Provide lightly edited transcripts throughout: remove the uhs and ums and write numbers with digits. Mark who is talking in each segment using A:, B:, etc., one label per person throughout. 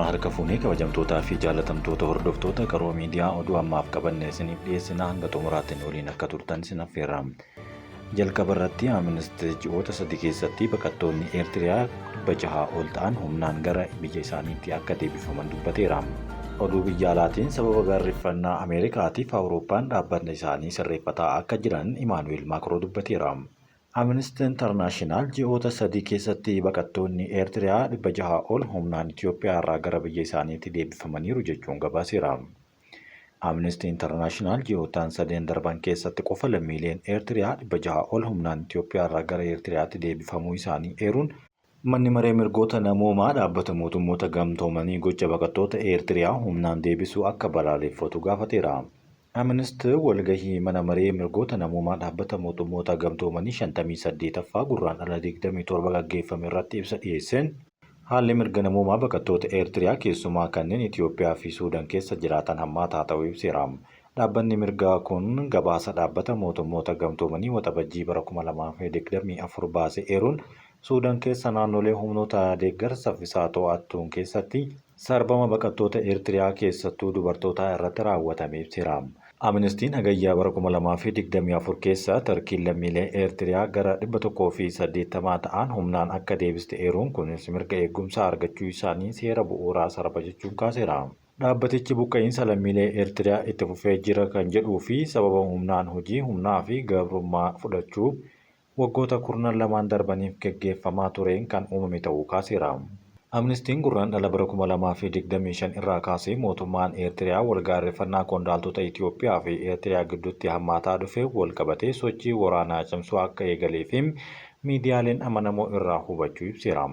A: Ashamaa harka fuunee kabajamtootaa fi jaalatamtoota hordoftoota qaroo miidiyaa oduu ammaaf qabanne isiniif dhiyeessina hanga xumuraatiin waliin akka turtan isin affeerra. Jalqaba irratti Amnestii ji'oota 3 keessatti baqattoonni Eertiriyaa 600 ol ta'an humnaan gara biyya isaaniitti akka deebifaman dubbateera. Oduu biyya alaatiin sababa gaarreeffannaa Ameerikaatiif Awurooppaan dhaabbanni isaanii sirreeffataa akka jiran Imaanu'eel Maakroo dubbateera. Amnesty International ji'oota 3 keessatti baqattoonni Eertiriyaa 600 ol humnaan Itoophiyaa irraa gara biyya isaaniitti deebifamaniiru jechuun gabaaseera. Amnesty International ji'ootaan 3 darban keessatti qofa lammiileen Eertiriyaa 600 ol humnaan Itoophiyaa irraa gara Eertiriyaatti deebifamuu isaanii eeruun manni maree mirgoota namoomaa dhaabbata mootummoota gamtoomanii gocha baqattoota Eertiriyaa humnaan deebisuu akka balaaleffatu gaafateera. Amnesty walgahii mana maree mirgoota namoomaa dhaabbata mootummoota gamtoomanii 58ffaa gurraandhala 27 gaggeeffame irratti ibsa dhiyeesseen haalli mirga namoomaa baqattoota Eertiriyaa keessumaa kanneen Itoophiyaa fi Suudaan keessa jiraatan hammaataa ta'uu ibseera. Dhaabbanni mirgaa kun gabaasa dhaabbata mootummoota gamtoomanii waxabajjii bara 2024 baase eeruun Suudaan keessa naannolee humnoota deeggarsa saffisaa to'attuun keessatti sarbama baqattoota Eertiriyaa keessattuu dubartootaa irratti raawwatame ibseera. Amnestiin hagayyaa bara 2024 keessa Tarkiin lammiilee Eertiriyaa gara 180 ta'an humnaan akka deebiste eeruun kunis mirga eegumsaa argachuu isaanii seera bu'uuraa sarba jechuun kaaseera. Dhaabbatichi buqqa'iinsa lammiilee Eertiriyaa itti fufee jira kan jedhuu fi sababa humnaan hojii humnaa fi gabrummaa fudhachuu waggoota 12 darbaniif gaggeeffamaa tureen kan uumame ta'uu kaaseera. Amnestiin gurraandhala bara 2025 irraa kaasee mootummaan Eertiriyaa walgaarreeffannaa qondaaltota Itoophiyaa fi Eertiriyaa gidduutti hammaataa dhufe walqabatee sochii waraanaa cimsuu akka eegalee fi miidiyaaleen amanamoo irraa hubachuu ibseera.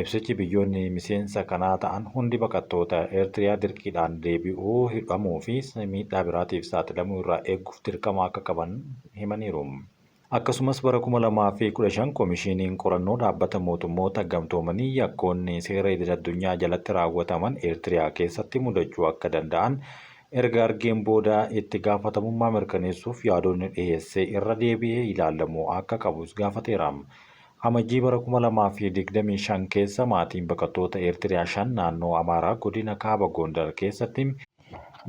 A: Ibsichi biyyoonni miseensa kanaa ta'an hundi baqattoota Eertiriyaa dirqiidhaan deebi'uu hidhamuu fi miidhaa biraatiif saaxilamuu irraa eeguuf dirqama akka qaban himaniiru. Akkasumas bara 2015 Komishiiniin qorannoo dhaabbata mootummoota gamtoomanii yakkoonni seera idil-addunyaa jalatti raawwataman Eertiriyaa keessatti mudachuu akka danda'an erga argeen booda itti gaafatamummaa mirkaneessuuf yaadonni dhiyeessee irra deebi'ee ilaalamuu akka qabus gaafateera. Amajjii bara 2025 keessa maatiin baqattoota Eertiriyaa 5 naannoo Amaaraa godina Kaaba Gondar keessatti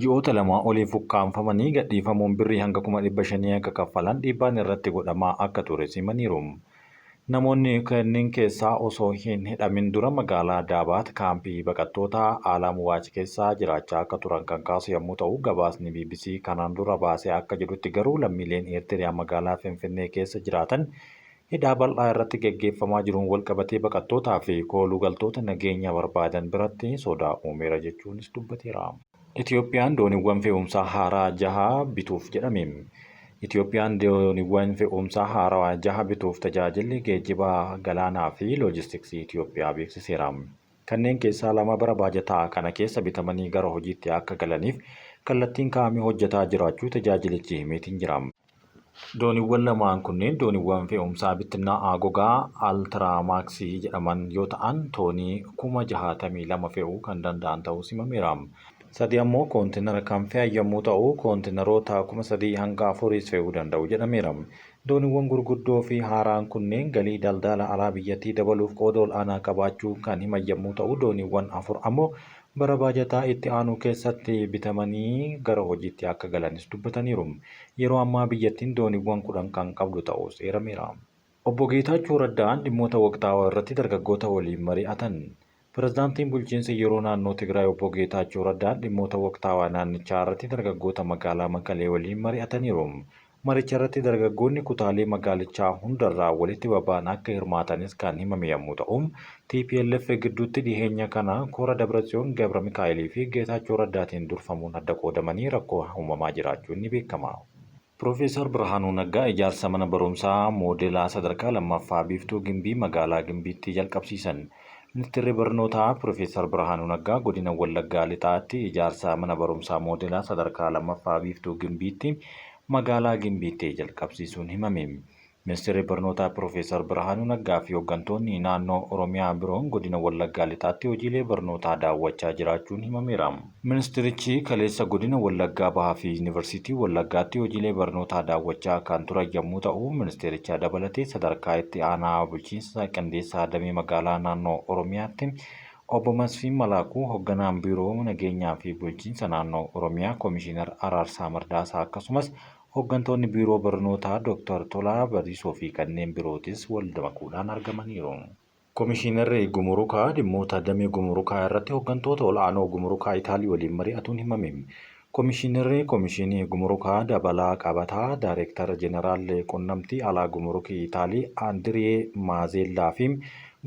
A: ji'oota 2 oliif ukkaanfamanii gadhiifamuun birrii hanga 500 akka kaffalan dhiibbaan irratti godhamaa akka ture himaniiru. Namoonni kanneen keessaa osoo hin hidhamin dura magaalaa Daabaat kaampii baqattoota Alamuwaach keessaa jiraachaa akka turan kan kaasu yommuu ta'u gabaasni BBC kanaan dura baasee akka jedhutti garuu lammiileen Eertiriyaa magaalaa Finfinnee keessa jiraatan hidhaa bal'aa irratti gaggeeffamaa jiruun walqabatee baqattootaa fi kooluu galtoota nageenya barbaadan biratti sodaa uumeera jechuunis dubbateera. Itoophiyaan dooniiwwan fe'umsaa haaraa 6 bituuf jedhame. Itoophiyaan dooniiwwan fe'umsaa haaraa 6 bituuf tajaajilli geejjibaa galaanaa fi loojistiksii Itoophiyaa beeksiseera. Kanneen keessaa 2 bara baajataa kana keessa bitamanii gara hojiitti akka galaniif kallattiin kaa'amee hojjetaa jiraachuu tajaajilichi himeetiin jira. Dooniiwwan lamaan kunneen dooniiwwan fe'umsaa bittinna'aa gogaa Altiraamaaksii jedhaman yoo ta'an toonii 62,000 fe'uu kan danda'an ta'uu himameera. Sadii ammoo koontinara kan fe'an yommuu ta'u koontineroota 3,000 hanga 4 fe'uu danda'u jedhameera. Dooniiwwan gurguddoo fi haaraan kunneen galii daldala alaa biyyattii dabaluuf qooda ol'aanaa qabaachuu kan himan yommuu ta'u dooniiwwan 4 ammoo bara baajataa itti aanu keessatti bitamanii gara hojiitti akka galanis dubbataniiru. Yeroo ammaa biyyattiin dooniiwwan 10 kan qabdu ta'us eerameera. Obbo Geetaachoo Raddaan dhimmoota waqtaawaa irratti dargaggoota waliin mari'atan. Pireezidaantiin bulchiinsa yeroo naannoo Tigraay Obbo Geetaachoo Raddaan dhimmoota waqtaawaa naannichaa irratti dargaggoota magaalaa Maqalee waliin mari'ataniiru. Maricha irratti dargaggoonni kutaalee magaalichaa hundarraa walitti baba'an akka hirmaatanis kan himame yommuu ta'u, TPLF gidduutti dhiheenya kana Koora Dabratsiyoon Gabra Mikaa'elii fi Geetaachoo Raddaatiin durfamuun adda qoodamanii rakkoo uumamaa jiraachuun ni beekama. Piroofeesar Birhaanuu Naggaa ijaarsa mana barumsaa moodelaa sadarkaa 2ffaa biiftuu Gimbii magaalaa Gimbiitti jalqabsiisan. Ministeerri barnootaa Piroofeesar Birhaanuu Naggaa godina Wallaggaa Lixaatti ijaarsa mana barumsaa moodelaa sadarkaa 2ffaa biiftuu Gimbiitti magaalaa Gimbiitti jalqabsiisuun himame. Ministeerri barnootaa Piroofeesar Birhaanuu Naggaa fi hooggantoonni naannoo Oromiyaa biroon godina Wallaggaa Lixaatti hojiilee barnootaa daawwachaa jiraachuun himameera. Ministeerichi kaleessa godina Wallaggaa Bahaa fi Yuunivarsiitii Wallaggaatti hojiilee barnootaa daawwachaa kan turan yommuu ta'u, ministeericha dabalatee sadarkaa itti aanaa bulchiinsa qindeessaa damee magaalaa naannoo Oromiyaatti Obbo Masfiin Malaakuu hoogganaan biiroo nageenyaa fi bulchiinsa naannoo Oromiyaa Komishiinar Araarsaa Mardaasaa akkasumas hooggantoonni biiroo barnootaa Dr. Tolaa Bariisoo fi kanneen birootis wal makuudhaan argamaniiru. Komishiinarri Gumurukaa dhimmoota damee Gumurukaa irratti hooggantoota ol'aanoo Gumurukaa Itaalii waliin mari'atuun himame. Komishiinarri Komishinii Gumurukaa dabalaa qabataa Daayireektara Jeneraal Qunnamtii Alaa Gumurukii Itaalii Andiree Maazeellaa fi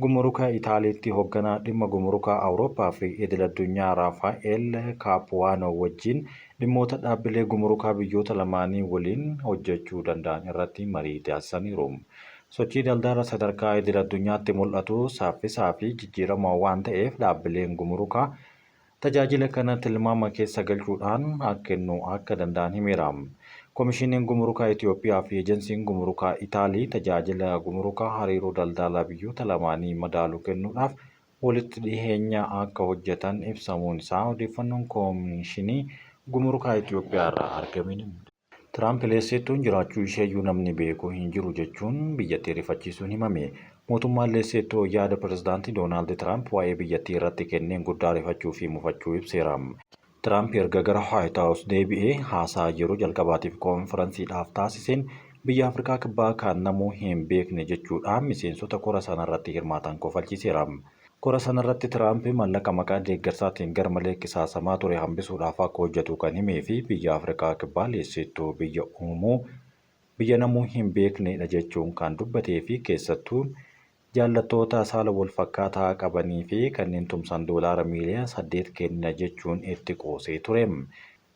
A: Gumuruka Itaaliitti hoogganaa dhimma Gumurukaa Awurooppaa fi idil-addunyaa Raafaa'el Kaapuwaanoo wajjin dhimmoota dhaabbilee Gumurukaa biyyoota lamaanii waliin hojjechuu danda'an irratti marii taasisaniiru. Sochii daldala sadarkaa idil-addunyaatti mul'atu saffisaa fi jijjiiramaa waan ta'eef dhaabbileen Gumurukaa tajaajila kana tilmaama keessa galchuudhaan kennuu akka danda'an himeera. Komishiniin Gumurukaa Itoophiyaa fi Ejensiin Gumurukaa Itaalii tajaajila Gumurukaa hariiroo daldalaa biyyoota lamaanii madaalu kennuudhaaf walitti dhiyeenya akka hojjetan ibsamuun isaa odeeffannoon Komishinii Gumurukaa Itoophiyaa irraa argameen. Tiraamp leesseettuun jiraachuu isheeyyuu namni beeku hin jiru jechuun biyyattii rifachiisuun himame. Mootummaan leesseettuu yaada pirezidaantii Doonaald Tiraamp waa'ee biyyattii irratti kenneen guddaa rifachuu fi mufachuu ibseera. Tiraamp erga gara White House deebi'ee haasaa yeroo jalqabaatiif konferansiidhaaf taasiseen biyya Afrikaa kibbaa kan namuu hin beekne jechuudhaan miseensota kora sanarratti hirmaatan kofalchiiseera. Kora sanarratti Tiraamp mallaqa maqaa deeggarsaatiin garmalee qisaasamaa ture hambisuudhaaf akka hojjetu kan himee fi biyya Afrikaa kibbaa leessittuu biyya uumuu biyya namuu hin beeknedha jechuun kan dubbatee fi keessattuu jaallattoota saala wal fakkaataa qabanii fi kanneen tumsan doolaara miiliyoona 8 kenna jechuun itti qoosee ture.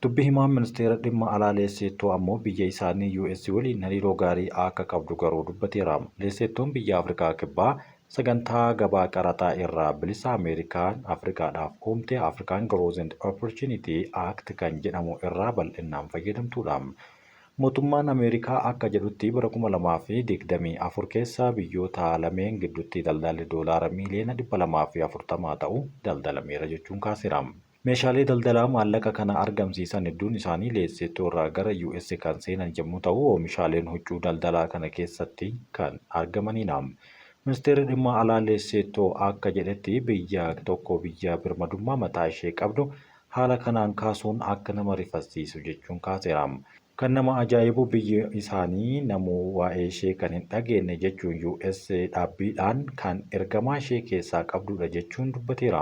A: Dubbi himaan ministeera dhimma alaa leessittuu ammoo biyya isaanii US waliin hariiroo gaarii akka qabdu garuu dubbateera. Leessittuun biyya Afrikaa kibbaa sagantaa gabaa qaraxaa irraa bilisa Ameerikaan Afrikaadhaaf uumte Afrikaan Growth and Opportunity Act kan jedhamu irraa bal'inaan fayyadamtuudha. Mootummaan Ameerikaa akka jedhutti bara 2024 keessa biyyoota lameen gidduutti daldalli doolaara miiliyoona 240 ta'u daldalameera jechuun kaaseera. Meeshaalee daldalaa maallaqa kana argamsiisan hedduun isaanii leessittuu irraa gara US kan seenan yommuu ta'u oomishaaleen huccuu daldalaa kana keessatti kan argamanidha. Ministeerri dhimma alaa leessittuu akka jedhetti biyya tokko biyya birmadummaa mataa ishee qabdu haala kanaan kaasuun akka nama rifachiisu jechuun kaaseera. Kan nama ajaa'ibu biyya isaanii namuu waa'ee ishee kan hin dhageenye jechuun US dhaabbiidhaan kan ergamaa ishee keessaa qabdudha jechuun dubbateera.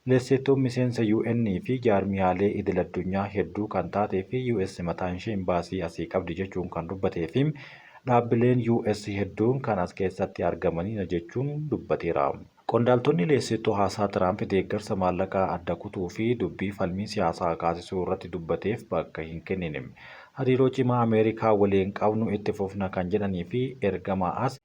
A: Leessittuun miseensa UN fi jaarmiyaalee idil-addunyaa hedduu kan taatee fi US mataan ishee imbaasii asii qabdi jechuun kan dubbatee fi dhaabbileen US hedduun kan as keessatti argamanidha jechuun dubbateera. Qondaaltonni leessittuu haasaa Tiraamp deeggarsa maallaqaa adda kutuu fi dubbii falmii siyaasaa kaasisuu irratti dubbateef bakka hin kennine. Hariiroo cimaa Ameerikaa waliin qabnu itti fufna kan jedhanii fi ergamaa as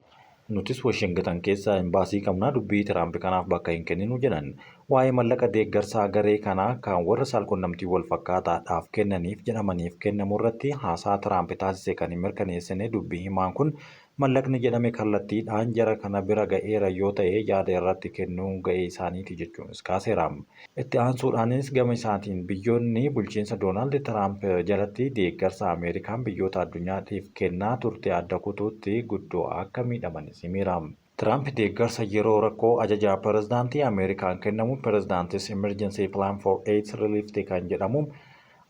A: nutis Washington keessaa imbaasii qabnaa dubbii Tiraamp kanaaf bakka hin kenninu jedhan. Waa'ee mallaqa deeggarsaa garee kanaa kan warra saalqunnamtii wal fakkaataadhaaf kennaniif jedhamaniif kennamu irratti haasaa Tiraamp taasise kan hin mirkaneessine dubbii himaan kun mallaqni jedhame kallattiidhaan jara kana bira ga'eera yoo ta'e yaada irratti kennuun ga'ee isaaniiti jechuunis kaaseera. Itti aansuudhaanis gama isaatiin biyyoonni bulchiinsa Doonaald Tiraamp jalatti deeggarsa Ameerikaan biyyoota addunyaatiif kennaa turte adda kutuutti guddoo akka miidhamanis himeera. Tiraamp deeggarsa yeroo rakkoo ajajaa pirezidaantii Ameerikaan kennamu pirezidaantis Emergency Plan for AIDS Relief kan jedhamu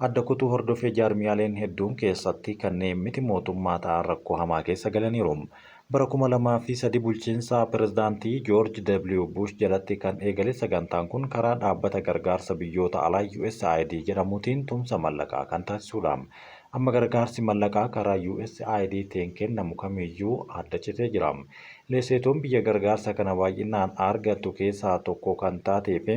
A: adda kutuu hordofee jaarmiyaaleen hedduun keessatti kanneen miti mootummaa ta'an rakkoo hamaa keessa galaniiru. Bara 2003 bulchiinsa pirezidaantii George W. Bush jalatti kan eegale sagantaan kun karaa dhaabbata gargaarsa biyyoota alaa USAID jedhamuutiin tumsa mallaqaa kan taasisudha. Amma gargaarsi mallaqaa karaa USAIDtiin kennamu kamiyyuu adda citee jira. Leessituun biyya gargaarsa kana baay'inaan argattu keessaa tokko kan taatee fi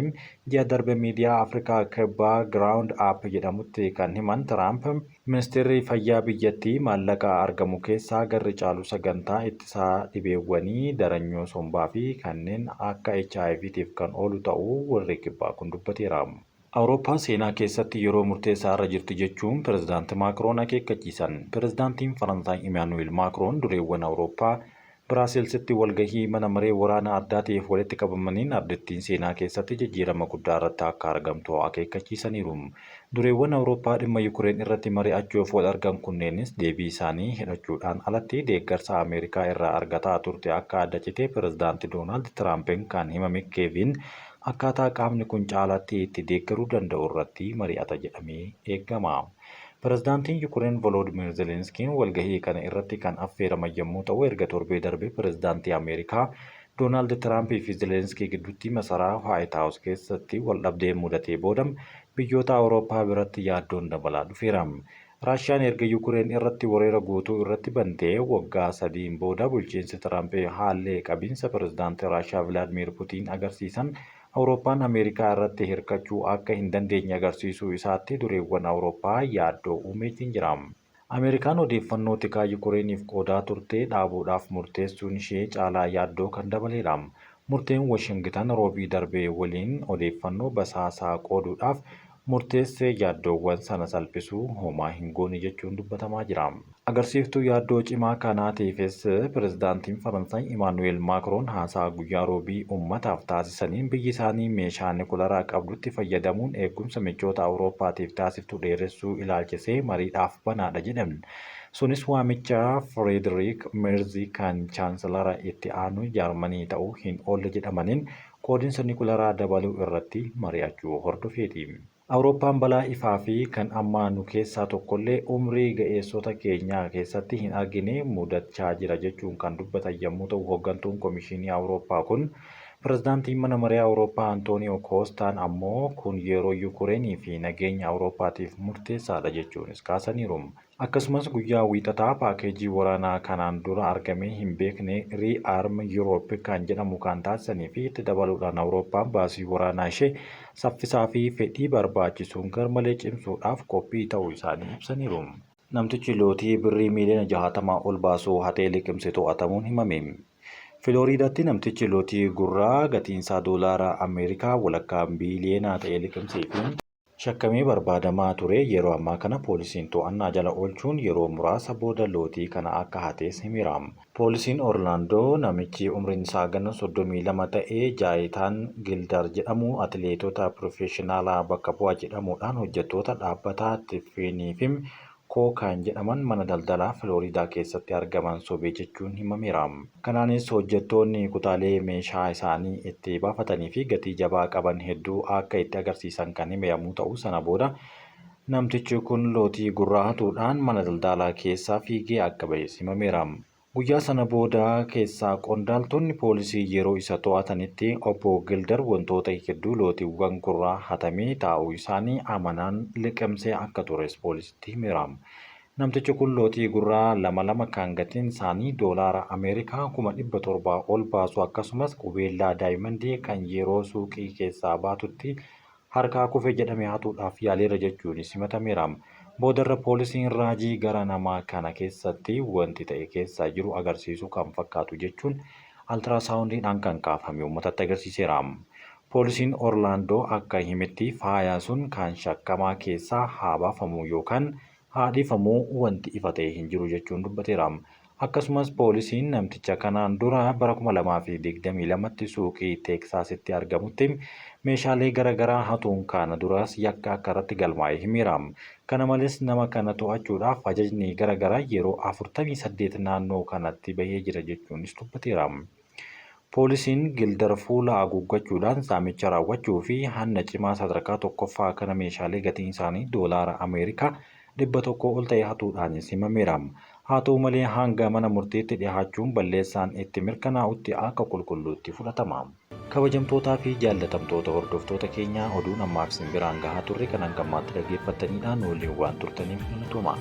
A: ji'a darbe miidiyaa Afrikaa kibbaa Ground Up jedhamutti kan himan Tiraamp ministeerri fayyaa biyyattii maallaqa argamu keessaa garri caalu sagantaa ittisaa dhibeewwanii daranyoo sombaa fi kanneen akka HIVtiif kan oolu ta'uu warri kibbaa kun dubbateera. Awurooppaan seenaa keessatti yeroo murteessaa irra jirti jechuun pirezidaantii Maakiroon akeekkachiisan. Pirezidaantiin Faransaay Imaanuweel Maakiroon dureewwan Awurooppaa Biraasilsitti walgahii mana maree waraana addaatiif walitti qabamaniin ardittiin seenaa keessatti jijjiirama guddaa irratti akka argamtu akeekkachiisaniiru. Dureewwan Awurooppaa dhimma Yukureen irratti mari'achuuf wal argan kunneenis deebii isaanii hidhachuudhaan alatti deeggarsa Ameerikaa irraa argataa turte akka adda citee pirezidaantii Doonaald Tiraampiin kan himame Keevin akkaataa qaamni kun caalaatti itti deeggaruu danda'u irratti mari'ata jedhamee eegama. Pireezidaantiin Yukureen Volodimiir Zelenskiin walgahii kana irratti kan affeeraman yommuu ta'u, erga torbee darbee pireezidaantii Ameerikaa Doonaald Tiraampii fi Zelenskii gidduutti masaraa Waayit Haawus keessatti waldhabdee mudatee booda biyyoota Awurooppaa biratti yaaddoon dabalaa dhufeera. Raashiyaan erga Yukureen irratti weerara guutuu irratti bantee waggaa sadiin booda bulchiinsi Tiraamp haallee qabiinsa pireezidaantii Raashiyaa Vilaadimiir Puutiin agarsiisan Awurooppaan Ameerikaa irratti hirkachuu akka hin dandeenye agarsiisuu isaatti dureewwan Awurooppaa yaaddoo uumeetiin jira. Ameerikaan odeeffannoo tikaa Yukureeniif qoodaa turte dhaabuudhaaf murteessuun ishee caalaa yaaddoo kan dabaleedha. Murteen Waashingtan roobii darbee waliin odeeffannoo basaasaa qooduudhaaf murteessee yaaddoowwan sana salphisuu homaa hin goone jechuun dubbatamaa jira. Agarsiiftuu yaaddoo cimaa kanaatiifis pireezidaantiin Faransaay Imaanuweel Maakiroon haasaa guyyaa roobii uummataaf taasisaniin biyyi isaanii meeshaa nukleeraa qabdutti fayyadamuun eegumsa michoota Awurooppaatiif taasiftu dheeressuu ilaalchisee mariidhaaf banaadha jedhan. Sunis waamicha Frederiik Meerzi kan chaanselara itti aanu Jaarmanii ta'uu hin oolle jedhamaniin qoodinsa nukleeraa dabaluu irratti mari'achuu hordofeeti. Awurooppaan balaa ifaa fi kan ammaa nu keessaa tokkollee umrii ga'eessota keenyaa keessatti hin argine mudachaa jira jechuun kan dubbatan yommuu ta'u, hooggantuun Komishinii Awurooppaa kun pireezidaantiin mana maree Awurooppaa Antooniyoo Koostaan ammoo kun yeroo Yukureenii fi nageenya Awurooppaatiif murteessaadha jechuunis kaasaniiru. Akkasumas guyyaa wiixataa paakeejii waraanaa kanaan dura argamee hin beekne Rearm Europe kan jedhamu kan taasisanii fi itti dabaluudhaan Awurooppaan baasii waraanaa ishee saffisaa fi fedhii barbaachisuun garmalee cimsuudhaaf qophii ta'uu isaanii ibsaniiru. Namtichi lootii birrii miiliyoona 60 ol baasuu hatee liqimse to'atamuun himame. Filooriidaatti namtichi lootii gurraa gatiinsaa doolaara Ameerikaa walakkaa biiliyoonaa ta'e liqimsee fi shakkamee barbaadamaa ture. Yeroo ammaa kana poolisiin to'annaa jala oolchuun yeroo muraasa booda lootii kana akka hatees himeera. Poolisiin Orlaandoo namichi umriin isaa ganna 32 ta'e Jaayitaan Gildar jedhamu atileetota piroofeeshinaalaa bakka bu'aa jedhamuudhaan hojjettoota dhaabbataa Tiffiniifim Kookaan jedhaman mana daldalaa Filooriidaa keessatti argaman sobee jechuun himameera. Kanaanis hojjettoonni kutaalee meeshaa isaanii itti baafatanii fi gatii jabaa qaban hedduu akka itti agarsiisan kan hime yommuu ta'u, sana booda namtichi kun lootii gurraa hatuudhaan mana daldalaa keessaa fiigee akka ba'es himameera. Guyyaa sana booda keessaa qondaaltonni poolisii yeroo isa to'atanitti obbo Gildar wantoota hedduu lootiiwwan gurraa hatamee taa'uu isaanii amanaan liqimsee akka tures poolisitti himeera. Namtichi kun lootii gurraa lama kan gatiin isaanii doolaara Ameerikaa 700 ol baasu akkasumas qubeellaa daayimandii kan yeroo suuqii keessaa baatutti harkaa kufe jedhamee hatuudhaaf yaaleera jechuunis himatameera. Boodarra poolisiin raajii gara namaa kana keessatti wanti ta'e keessaa jiru agarsiisu kan fakkaatu jechuun altiraasaawundiidhaan kan kaafame uummatatti agarsiiseera. Poolisiin Orlaandoo akka himetti faayaan sun kan shakkamaa keessaa haa baafamu yookaan haa dhiifamuu wanti ifa ta'e hin jiru jechuun dubbateera. Akkasumas poolisiin namticha kanaan dura bara 2022tti suuqii Teeksaasitti argamutti meeshaalee garaagaraa hatuun kana duras yakka akka irratti galmaa'e himeera. Kana malees nama kana to'achuudhaaf ajajni garaagaraa yeroo 48 naannoo kanatti bahee jira jechuunis dubbateera. Poolisiin Gildar fuula haguuggachuudhaan saamicha raawwachuu fi hanna cimaa sadarkaa tokkoffaa kana meeshaalee gatiin isaanii doolaara Ameerikaa 100 ol ta'e hatuudhaanis himameera. Haa ta'u malee hanga mana murtiitti dhiyaachuun balleessaan itti mirkanaa'utti akka qulqulluutti fudhatama. Kabajamtootaa fi jaallatamtoota hordoftoota keenyaa oduun ammaaf isin biraan gahaa turre kan hangammaatti dhaggeeffataniidhaan waliin waan turtaniif galatoomaa.